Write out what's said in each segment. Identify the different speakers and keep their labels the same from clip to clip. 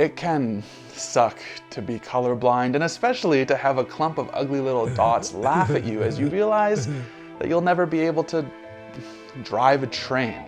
Speaker 1: It can suck to be colorblind, and especially to have a clump of ugly little dots laugh at you as you realize that you'll never be able to drive a train.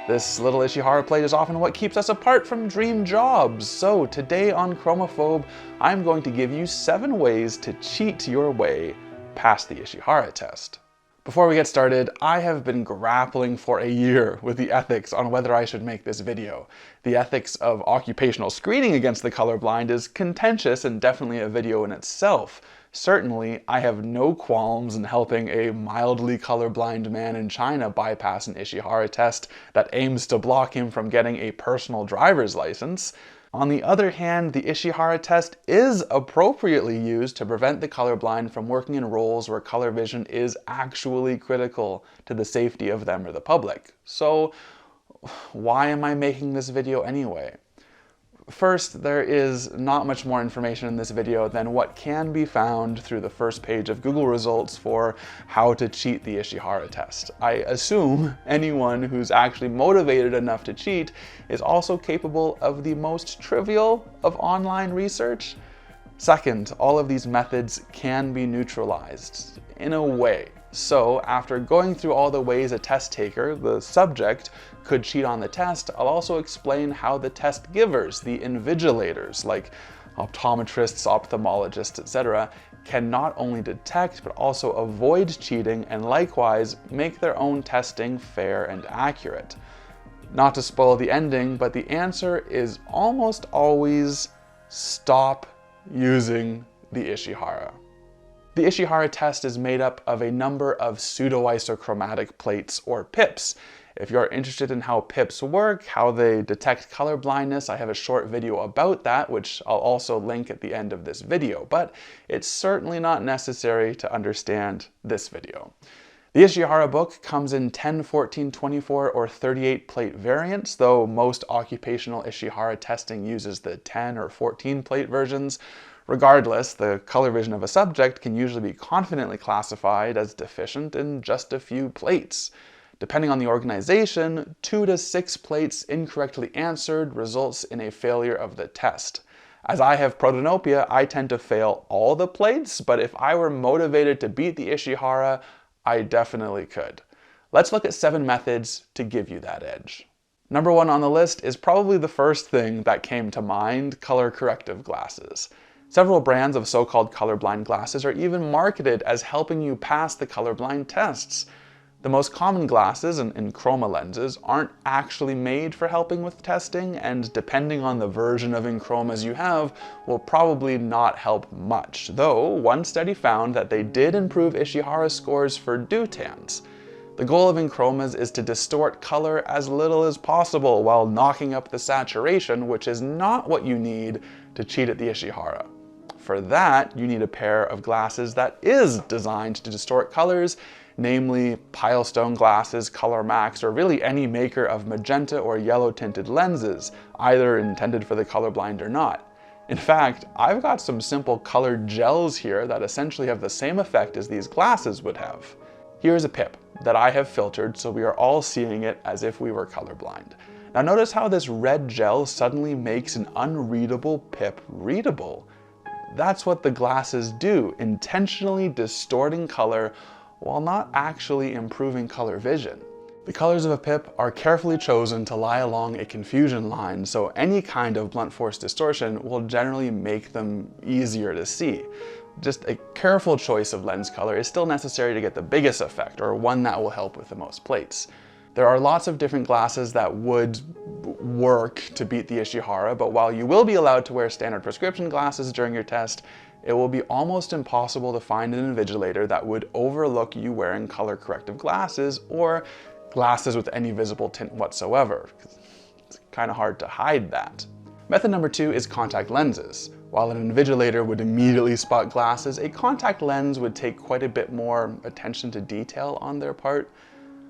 Speaker 1: This little Ishihara plate is often what keeps us apart from dream jobs. So today on Chromophobe, I'm going to give you 7 ways to cheat your way past the Ishihara test. Before we get started, I have been grappling for a year with the ethics on whether I should make this video. The ethics of occupational screening against the colorblind is contentious and definitely a video in itself. Certainly, I have no qualms in helping a mildly colorblind man in China bypass an Ishihara test that aims to block him from getting a personal driver's license. On the other hand, the Ishihara test is appropriately used to prevent the colorblind from working in roles where color vision is actually critical to the safety of them or the public. So, why am I making this video anyway? First, there is not much more information in this video than what can be found through the first page of Google results for how to cheat the Ishihara test. I assume anyone who's actually motivated enough to cheat is also capable of the most trivial of online research. Second, all of these methods can be neutralized in a way. So after going through all the ways a test taker, the subject, could cheat on the test, I'll also explain how the test givers, the invigilators, like optometrists, ophthalmologists, etc., can not only detect but also avoid cheating and likewise make their own testing fair and accurate. Not to spoil the ending, but the answer is almost always stop using the Ishihara. The Ishihara test is made up of a number of pseudo-isochromatic plates or pips. If you're interested in how pips work, how they detect color blindness, I have a short video about that, which I'll also link at the end of this video, but it's certainly not necessary to understand this video. The Ishihara book comes in 10, 14, 24, or 38 plate variants, though most occupational Ishihara testing uses the 10 or 14 plate versions. Regardless, the color vision of a subject can usually be confidently classified as deficient in just a few plates. Depending on the organization, 2 to 6 plates incorrectly answered results in a failure of the test. As I have protanopia, I tend to fail all the plates, but if I were motivated to beat the Ishihara, I definitely could. Let's look at 7 methods to give you that edge. Number 1 on the list is probably the first thing that came to mind: color corrective glasses. Several brands of so-called colorblind glasses are even marketed as helping you pass the colorblind tests. The most common glasses and chroma lenses aren't actually made for helping with testing, and depending on the version of enchromas you have, will probably not help much, though one study found that they did improve Ishihara scores for deutans. The goal of enchromas is to distort color as little as possible while knocking up the saturation, which is not what you need to cheat at the Ishihara. For that, you need a pair of glasses that is designed to distort colors, namely Pilestone glasses, Color Max, or really any maker of magenta or yellow tinted lenses, either intended for the colorblind or not. In fact, I've got some simple colored gels here that essentially have the same effect as these glasses would have. Here's a pip that I have filtered so we are all seeing it as if we were colorblind. Now notice how this red gel suddenly makes an unreadable pip readable. That's what the glasses do, intentionally distorting color while not actually improving color vision. The colors of a pip are carefully chosen to lie along a confusion line, so any kind of blunt force distortion will generally make them easier to see. Just a careful choice of lens color is still necessary to get the biggest effect, or one that will help with the most plates. There are lots of different glasses that would work to beat the Ishihara, but while you will be allowed to wear standard prescription glasses during your test, it will be almost impossible to find an invigilator that would overlook you wearing color corrective glasses or glasses with any visible tint whatsoever. It's kind of hard to hide that. Method number 2 is contact lenses. While an invigilator would immediately spot glasses, a contact lens would take quite a bit more attention to detail on their part.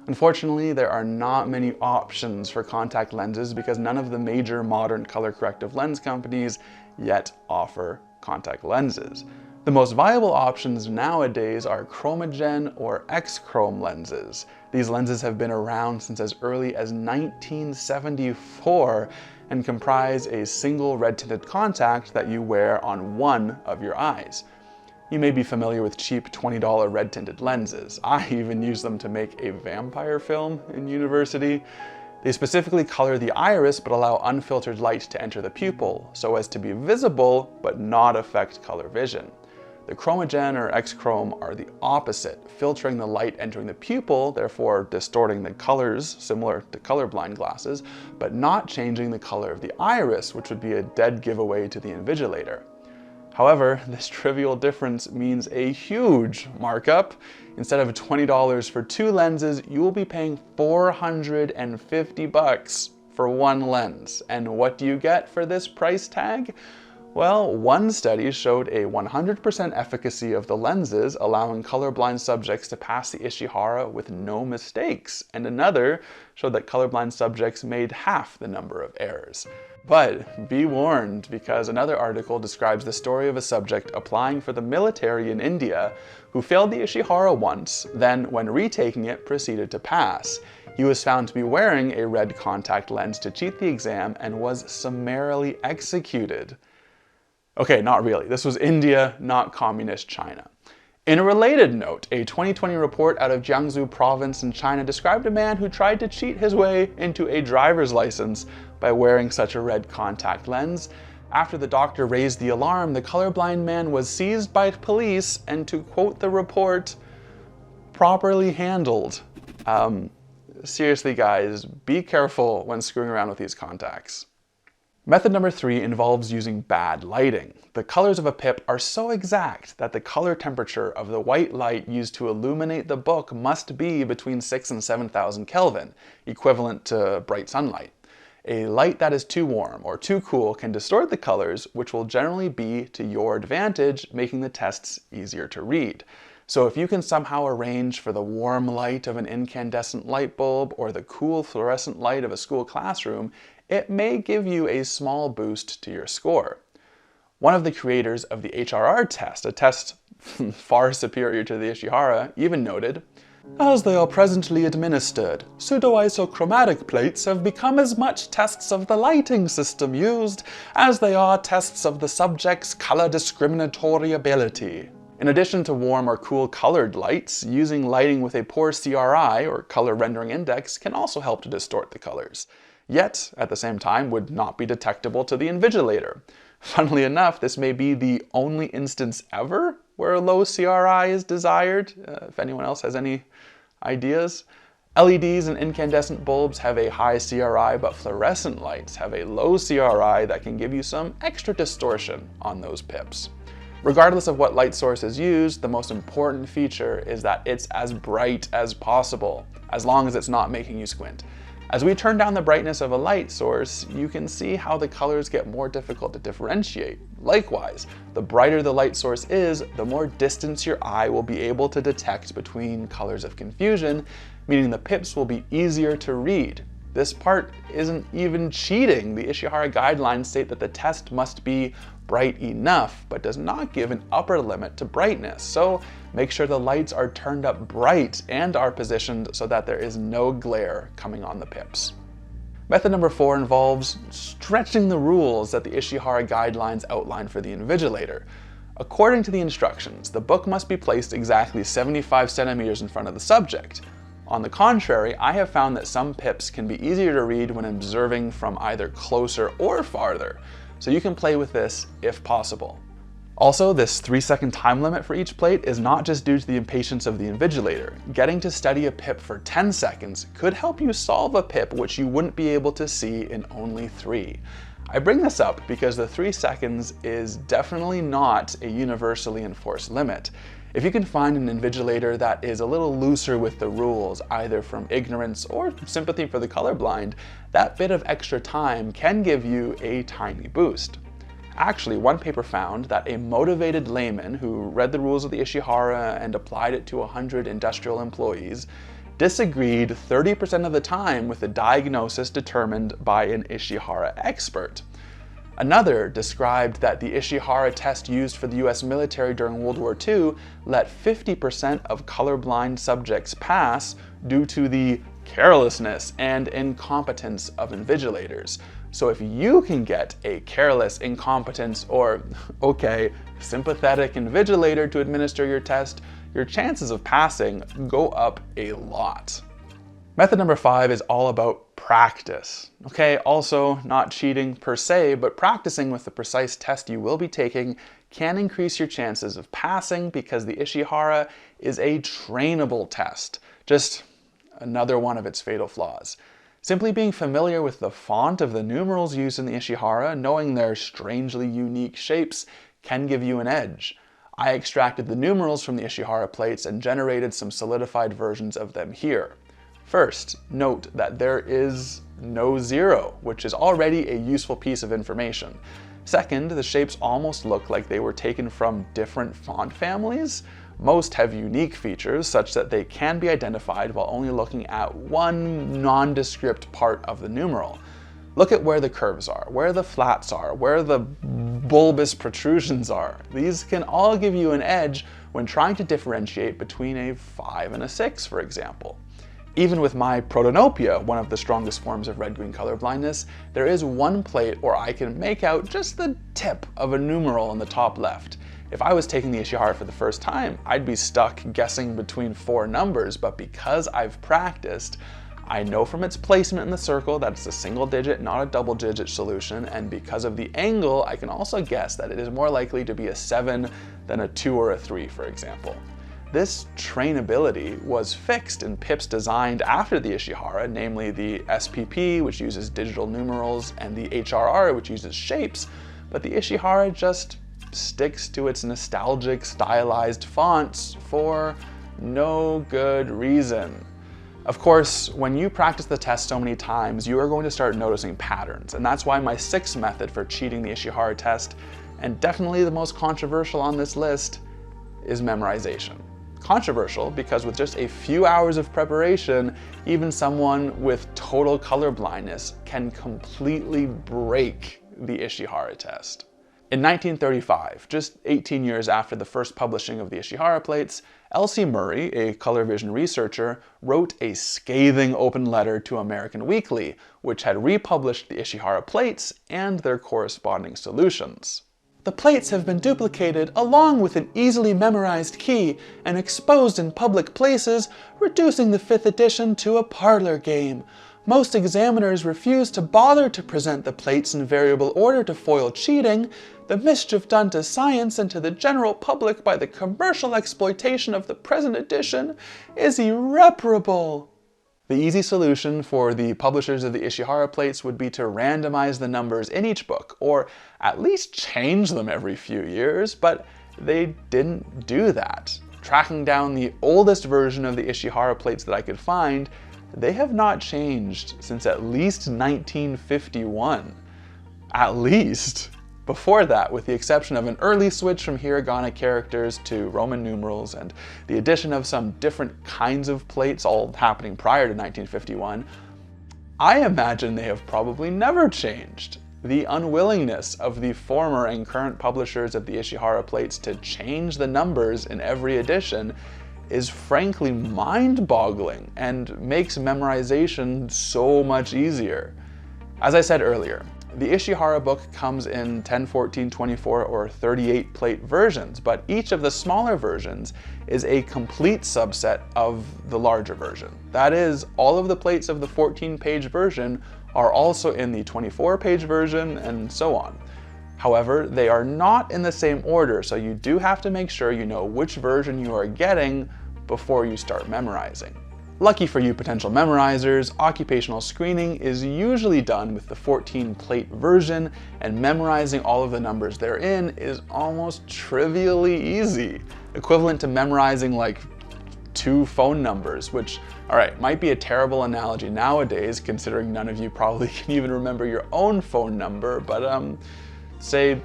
Speaker 1: Unfortunately, there are not many options for contact lenses because none of the major modern color corrective lens companies yet offer contact lenses. The most viable options nowadays are chromogen or X-chrome lenses. These lenses have been around since as early as 1974 and comprise a single red-tinted contact that you wear on one of your eyes. You may be familiar with cheap $20 red-tinted lenses. I even used them to make a vampire film in university. They specifically color the iris but allow unfiltered light to enter the pupil so as to be visible but not affect color vision. The chromogen or X-chrome are the opposite, filtering the light entering the pupil, therefore distorting the colors similar to colorblind glasses, but not changing the color of the iris, which would be a dead giveaway to the Invigilator. However, this trivial difference means a huge markup. Instead of $20 for 2 lenses, you will be paying $450 for 1 lens. And what do you get for this price tag? Well, one study showed a 100% efficacy of the lenses, allowing colorblind subjects to pass the Ishihara with no mistakes, and another showed that colorblind subjects made half the number of errors. But be warned, because another article describes the story of a subject applying for the military in India who failed the Ishihara once, then when retaking it proceeded to pass. He was found to be wearing a red contact lens to cheat the exam and was summarily executed. Okay, not really. This was India, not communist China. In a related note, a 2020 report out of Jiangsu province in China described a man who tried to cheat his way into a driver's license by wearing such a red contact lens. After the doctor raised the alarm, the colorblind man was seized by police and, to quote the report, properly handled. Seriously guys, be careful when screwing around with these contacts. Method number 3 involves using bad lighting. The colors of a pip are so exact that the color temperature of the white light used to illuminate the book must be between 6,000 and 7,000 Kelvin, equivalent to bright sunlight. A light that is too warm or too cool can distort the colors, which will generally be to your advantage, making the tests easier to read. So if you can somehow arrange for the warm light of an incandescent light bulb or the cool fluorescent light of a school classroom, it may give you a small boost to your score. One of the creators of the HRR test, a test far superior to the Ishihara, even noted, "As they are presently administered, pseudo-isochromatic plates have become as much tests of the lighting system used as they are tests of the subject's color discriminatory ability." In addition to warm or cool colored lights, using lighting with a poor CRI, or color rendering index, can also help to distort the colors. Yet, at the same time, would not be detectable to the Invigilator. Funnily enough, this may be the only instance ever where a low CRI is desired, if anyone else has any ideas. LEDs and incandescent bulbs have a high CRI, but fluorescent lights have a low CRI that can give you some extra distortion on those pips. Regardless of what light source is used, the most important feature is that it's as bright as possible, as long as it's not making you squint. As we turn down the brightness of a light source, you can see how the colors get more difficult to differentiate. Likewise, the brighter the light source is, the more distance your eye will be able to detect between colors of confusion, meaning the pips will be easier to read. This part isn't even cheating. The Ishihara guidelines state that the test must be bright enough, but does not give an upper limit to brightness. So make sure the lights are turned up bright and are positioned so that there is no glare coming on the pips. Method number 4 involves stretching the rules that the Ishihara guidelines outline for the Invigilator. According to the instructions, the book must be placed exactly 75 centimeters in front of the subject. On the contrary, I have found that some pips can be easier to read when observing from either closer or farther, so you can play with this if possible. Also, this 3-second time limit for each plate is not just due to the impatience of the Invigilator. Getting to study a pip for 10 seconds could help you solve a pip which you wouldn't be able to see in only 3. I bring this up because the 3 seconds is definitely not a universally enforced limit. If you can find an Invigilator that is a little looser with the rules, either from ignorance or sympathy for the colorblind, that bit of extra time can give you a tiny boost. Actually, one paper found that a motivated layman who read the rules of the Ishihara and applied it to 100 industrial employees disagreed 30% of the time with the diagnosis determined by an Ishihara expert. Another described that the Ishihara test used for the US military during World War II let 50% of colorblind subjects pass due to the carelessness and incompetence of invigilators. So if you can get a careless, incompetent, or, okay, sympathetic invigilator to administer your test, your chances of passing go up a lot. Method number 5 is all about practice. Okay, also not cheating per se, but practicing with the precise test you will be taking can increase your chances of passing because the Ishihara is a trainable test. Just another one of its fatal flaws. Simply being familiar with the font of the numerals used in the Ishihara, knowing their strangely unique shapes, can give you an edge. I extracted the numerals from the Ishihara plates and generated some solidified versions of them here. First, note that there is no 0, which is already a useful piece of information. Second, the shapes almost look like they were taken from different font families. Most have unique features such that they can be identified while only looking at one nondescript part of the numeral. Look at where the curves are, where the flats are, where the bulbous protrusions are. These can all give you an edge when trying to differentiate between a 5 and a 6, for example. Even with my protanopia, one of the strongest forms of red-green colorblindness, there is one plate where I can make out just the tip of a numeral in the top left. If I was taking the Ishihara for the first time, I'd be stuck guessing between 4 numbers, but because I've practiced, I know from its placement in the circle that it's a single digit, not a double digit solution, and because of the angle, I can also guess that it is more likely to be a 7 than a 2 or a 3, for example. This trainability was fixed in pips designed after the Ishihara, namely the SPP, which uses digital numerals, and the HRR, which uses shapes, but the Ishihara just sticks to its nostalgic, stylized fonts for no good reason. Of course, when you practice the test so many times, you are going to start noticing patterns, and that's why my 6th method for cheating the Ishihara test, and definitely the most controversial on this list, is memorization. Controversial because with just a few hours of preparation, even someone with total color blindness can completely break the Ishihara test. In 1935, just 18 years after the first publishing of the Ishihara plates, Elsie Murray, a color vision researcher, wrote a scathing open letter to American Weekly, which had republished the Ishihara plates and their corresponding solutions. The plates have been duplicated along with an easily memorized key and exposed in public places, reducing the 5th edition to a parlor game. Most examiners refuse to bother to present the plates in variable order to foil cheating. The mischief done to science and to the general public by the commercial exploitation of the present edition is irreparable. The easy solution for the publishers of the Ishihara plates would be to randomize the numbers in each book, or at least change them every few years, but they didn't do that. Tracking down the oldest version of the Ishihara plates that I could find, they have not changed since at least 1951. At least. Before that, with the exception of an early switch from hiragana characters to Roman numerals and the addition of some different kinds of plates all happening prior to 1951, I imagine they have probably never changed. The unwillingness of the former and current publishers of the Ishihara plates to change the numbers in every edition is frankly mind-boggling and makes memorization so much easier. As I said earlier, the Ishihara book comes in 10, 14, 24, or 38 plate versions, but each of the smaller versions is a complete subset of the larger version. That is, all of the plates of the 14-page version are also in the 24-page version, and so on. However, they are not in the same order, so you do have to make sure you know which version you are getting before you start memorizing. Lucky for you potential memorizers, occupational screening is usually done with the 14-plate version, and memorizing all of the numbers therein is almost trivially easy, equivalent to memorizing like 2 phone numbers, which, alright, might be a terrible analogy nowadays considering none of you probably can even remember your own phone number, but say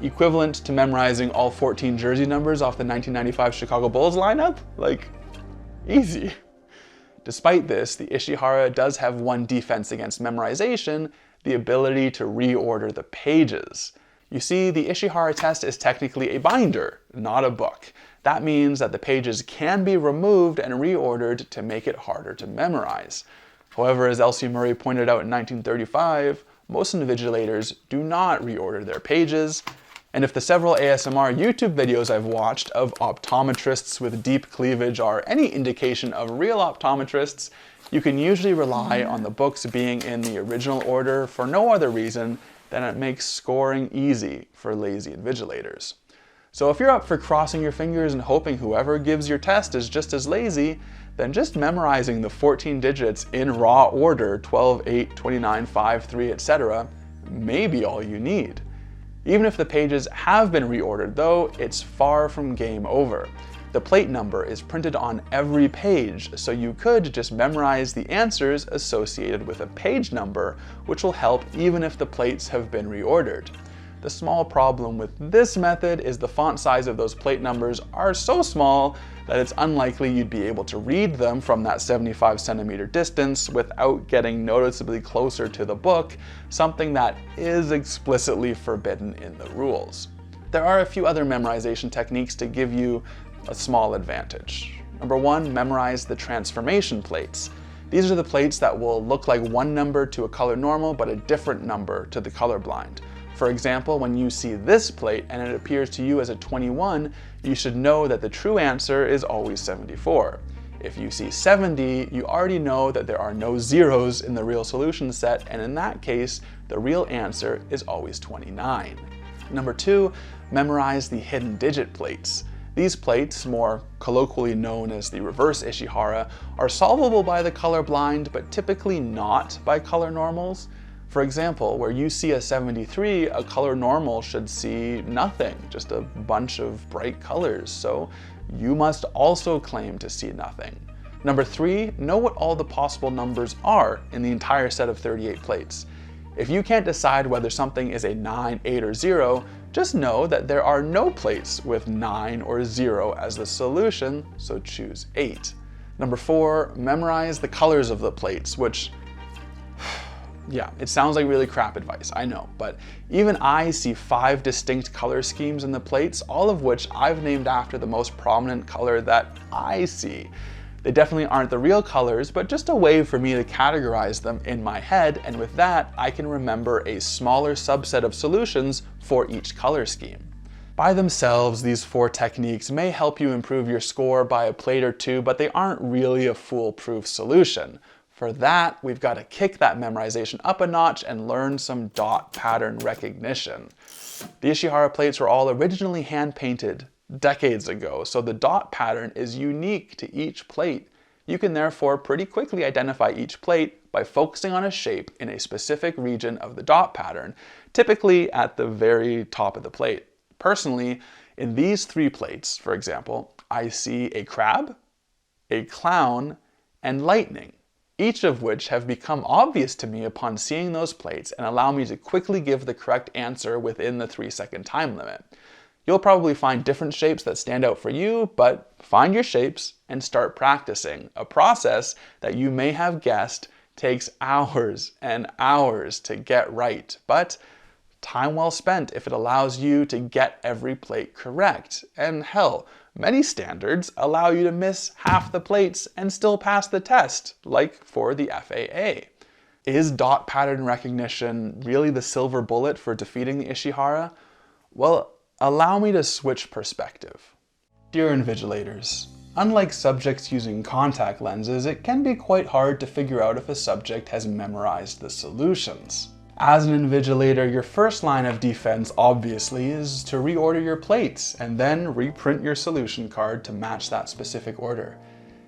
Speaker 1: equivalent to memorizing all 14 jersey numbers off the 1995 Chicago Bulls lineup? Like, easy. Despite this, the Ishihara does have one defense against memorization. the ability to reorder the pages. You see, the Ishihara test is technically a binder, not a book. That means that the pages can be removed and reordered to make it harder to memorize. However, as Elsie Murray pointed out in 1935, most invigilators do not reorder their pages, and if the several ASMR YouTube videos I've watched of optometrists with deep cleavage are any indication of real optometrists, you can usually rely on the books being in the original order for no other reason than it makes scoring easy for lazy invigilators. So if you're up for crossing your fingers and hoping whoever gives your test is just as lazy, then just memorizing the 14 digits in raw order, 12, 8, 29, 5, 3, etc., may be all you need. Even if the pages have been reordered though, it's far from game over. The plate number is printed on every page, so you could just memorize the answers associated with a page number, which will help even if the plates have been reordered. The small problem with this method is the font size of those plate numbers are so small that it's unlikely you'd be able to read them from that 75 centimeter distance without getting noticeably closer to the book, something that is explicitly forbidden in the rules. There are a few other memorization techniques to give you a small advantage. Number one, memorize the transformation plates. These are the plates that will look like one number to a color normal but a different number to the colorblind. For example, when you see this plate and it appears to you as a 21, you should know that the true answer is always 74. If you see 70, you already know that there are no zeros in the real solution set, and in that case, the real answer is always 29. Number two, memorize the hidden digit plates. These plates, more colloquially known as the reverse Ishihara, are solvable by the colorblind, but typically not by color normals. For example, where you see a 73, a color normal should see nothing, just a bunch of bright colors, so you must also claim to see nothing. Number three, know what all the possible numbers are in the entire set of 38 plates. If you can't decide whether something is a 9, 8, or 0, just know that there are no plates with 9 or 0 as the solution, so choose 8. Number four, memorize the colors of the plates, which yeah, it sounds like really crap advice, I know, but even I see 5 distinct color schemes in the plates, all of which I've named after the most prominent color that I see. They definitely aren't the real colors, but just a way for me to categorize them in my head, and with that, I can remember a smaller subset of solutions for each color scheme. By themselves, these 4 techniques may help you improve your score by a plate or two, but they aren't really a foolproof solution. For that, we've got to kick that memorization up a notch and learn some dot pattern recognition. The Ishihara plates were all originally hand-painted decades ago, so the dot pattern is unique to each plate. You can therefore pretty quickly identify each plate by focusing on a shape in a specific region of the dot pattern, typically at the very top of the plate. Personally, in these 3 plates, for example, I see a crab, a clown, and lightning, each of which have become obvious to me upon seeing those plates and allow me to quickly give the correct answer within the 3-second time limit. You'll probably find different shapes that stand out for you, but find your shapes and start practicing, a process that you may have guessed takes hours and hours to get right, but time well spent if it allows you to get every plate correct. And hell, many standards allow you to miss half the plates and still pass the test, like for the FAA. Is dot pattern recognition really the silver bullet for defeating the Ishihara? Well, allow me to switch perspective. Dear invigilators, unlike subjects using contact lenses, it can be quite hard to figure out if a subject has memorized the solutions. As an invigilator, your first line of defense obviously is to reorder your plates and then reprint your solution card to match that specific order.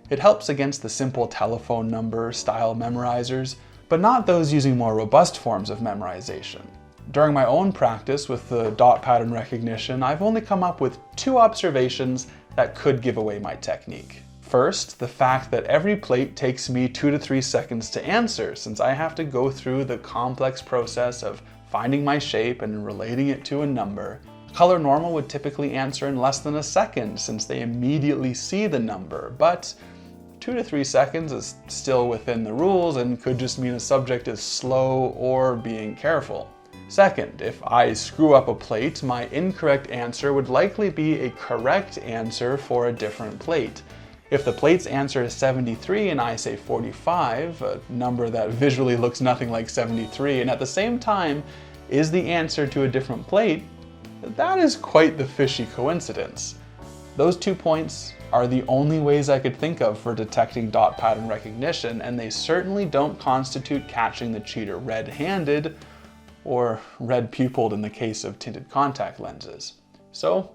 Speaker 1: It helps against the simple telephone number style memorizers, but not those using more robust forms of memorization. During my own practice with the dot pattern recognition, I've only come up with 2 observations that could give away my technique. First, the fact that every plate takes me 2 to 3 seconds to answer, since I have to go through the complex process of finding my shape and relating it to a number. Color normal would typically answer in less than a second, since they immediately see the number, but 2 to 3 seconds is still within the rules and could just mean a subject is slow or being careful. Second, if I screw up a plate, my incorrect answer would likely be a correct answer for a different plate. If the plate's answer is 73 and I say 45, a number that visually looks nothing like 73, and at the same time is the answer to a different plate, that is quite the fishy coincidence. Those 2 points are the only ways I could think of for detecting dot pattern recognition, and they certainly don't constitute catching the cheater red-handed, or red-pupiled in the case of tinted contact lenses. So,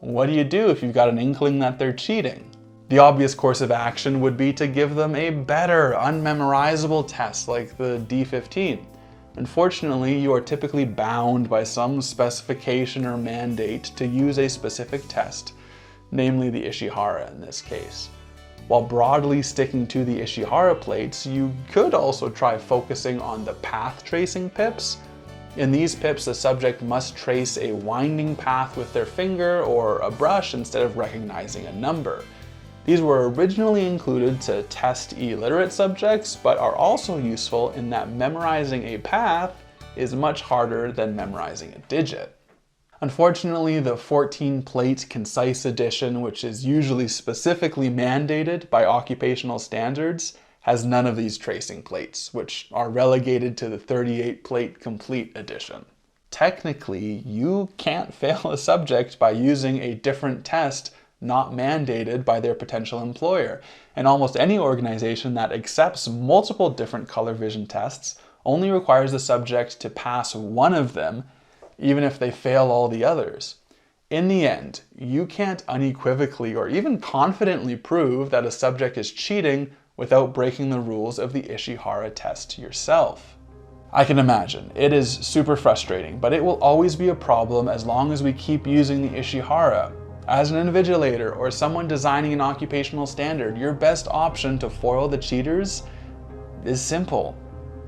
Speaker 1: what do you do if you've got an inkling that they're cheating? The obvious course of action would be to give them a better, unmemorizable test like the D15. Unfortunately, you are typically bound by some specification or mandate to use a specific test, namely the Ishihara in this case. While broadly sticking to the Ishihara plates, you could also try focusing on the path tracing pips. In these pips, the subject must trace a winding path with their finger or a brush instead of recognizing a number. These were originally included to test illiterate subjects, but are also useful in that memorizing a path is much harder than memorizing a digit. Unfortunately, the 14-plate concise edition, which is usually specifically mandated by occupational standards, has none of these tracing plates, which are relegated to the 38-plate complete edition. Technically, you can't fail a subject by using a different test not mandated by their potential employer, and almost any organization that accepts multiple different color vision tests only requires the subject to pass one of them, even if they fail all the others. In the end, you can't unequivocally or even confidently prove that a subject is cheating without breaking the rules of the Ishihara test yourself. I can imagine, it is super frustrating, but it will always be a problem as long as we keep using the Ishihara. As an invigilator or someone designing an occupational standard, your best option to foil the cheaters is simple.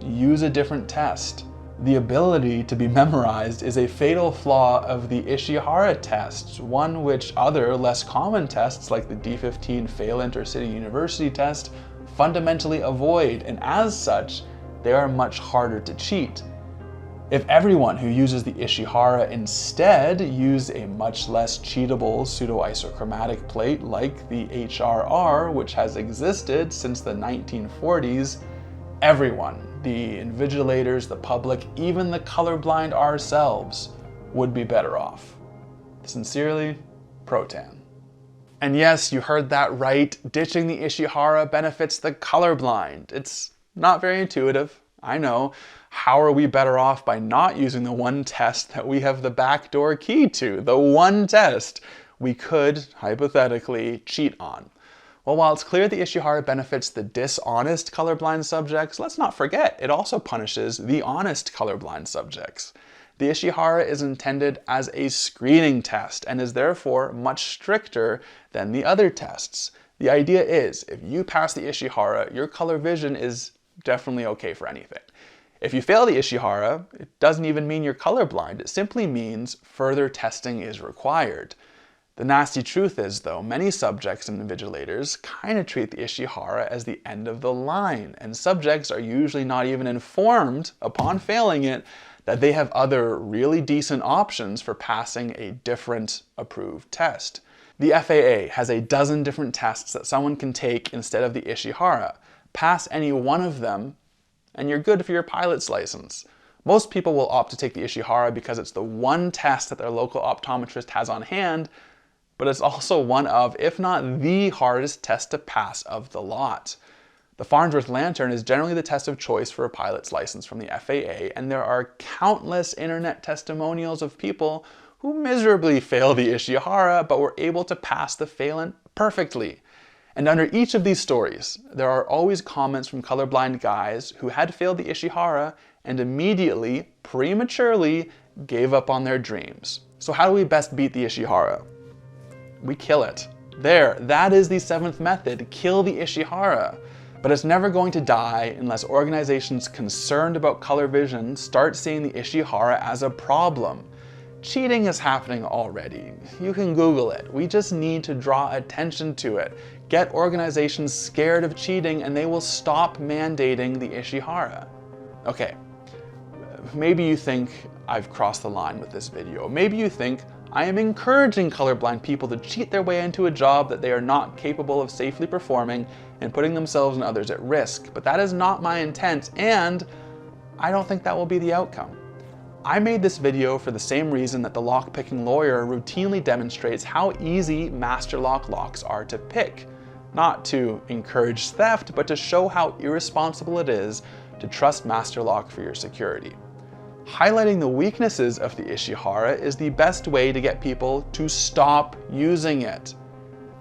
Speaker 1: Use a different test. The ability to be memorized is a fatal flaw of the Ishihara test, one which other, less common tests like the D15 Fail Intercity University test fundamentally avoid, and as such, they are much harder to cheat. If everyone who uses the Ishihara instead used a much less cheatable pseudo-isochromatic plate like the HRR, which has existed since the 1940s, everyone, the invigilators, the public, even the colorblind ourselves, would be better off. Sincerely, Protan. And yes, you heard that right. Ditching the Ishihara benefits the colorblind. It's not very intuitive, I know. How are we better off by not using the one test that we have the backdoor key to? The one test we could, hypothetically, cheat on. Well, while it's clear the Ishihara benefits the dishonest colorblind subjects, let's not forget it also punishes the honest colorblind subjects. The Ishihara is intended as a screening test and is therefore much stricter than the other tests. The idea is, if you pass the Ishihara, your color vision is definitely okay for anything. If you fail the Ishihara, it doesn't even mean you're colorblind. It simply means further testing is required. The nasty truth is, though, many subjects and invigilators kind of treat the Ishihara as the end of the line, and subjects are usually not even informed, upon failing it, that they have other really decent options for passing a different approved test. The FAA has a dozen different tests that someone can take instead of the Ishihara. Pass any one of them, and you're good for your pilot's license. Most people will opt to take the Ishihara because it's the one test that their local optometrist has on hand, but it's also one of, if not the hardest test to pass of the lot. The Farnsworth Lantern is generally the test of choice for a pilot's license from the FAA, and there are countless internet testimonials of people who miserably failed the Ishihara but were able to pass the Phalan perfectly. And under each of these stories, there are always comments from colorblind guys who had failed the Ishihara and immediately, prematurely, gave up on their dreams. So how do we best beat the Ishihara? We kill it. There, that is the 7th method, kill the Ishihara. But it's never going to die unless organizations concerned about color vision start seeing the Ishihara as a problem. Cheating is happening already. You can Google it. We just need to draw attention to it. Get organizations scared of cheating and they will stop mandating the Ishihara. Okay, maybe you think I've crossed the line with this video. Maybe you think I am encouraging colorblind people to cheat their way into a job that they are not capable of safely performing and putting themselves and others at risk. But that is not my intent, and I don't think that will be the outcome. I made this video for the same reason that the lock-picking lawyer routinely demonstrates how easy master lock locks are to pick. Not to encourage theft, but to show how irresponsible it is to trust master lock for your security. Highlighting the weaknesses of the Ishihara is the best way to get people to stop using it.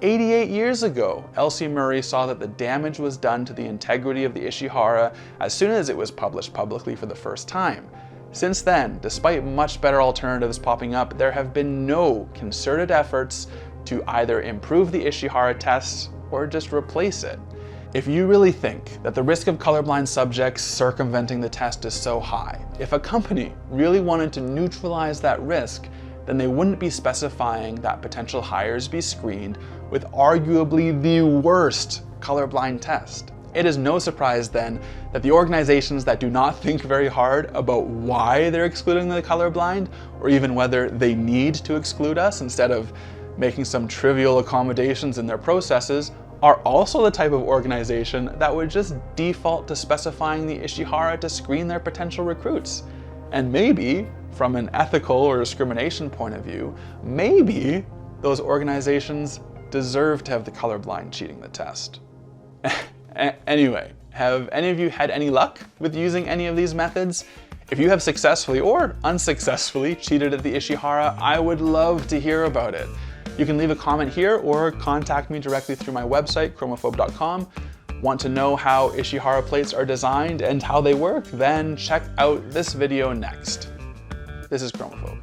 Speaker 1: 88 years ago, Elsie Murray saw that the damage was done to the integrity of the Ishihara as soon as it was published publicly for the first time. Since then, despite much better alternatives popping up, there have been no concerted efforts to either improve the Ishihara test or just replace it. If you really think that the risk of colorblind subjects circumventing the test is so high, if a company really wanted to neutralize that risk, then they wouldn't be specifying that potential hires be screened with arguably the worst colorblind test. It is no surprise then that the organizations that do not think very hard about why they're excluding the colorblind, or even whether they need to exclude us instead of making some trivial accommodations in their processes, are also the type of organization that would just default to specifying the Ishihara to screen their potential recruits. And maybe, from an ethical or discrimination point of view, maybe those organizations deserve to have the colorblind cheating the test. Anyway, have any of you had any luck with using any of these methods? If you have successfully or unsuccessfully cheated at the Ishihara, I would love to hear about it. You can leave a comment here or contact me directly through my website, chromophobe.com. Want to know how Ishihara plates are designed and how they work? Then check out this video next. This is Chromophobe.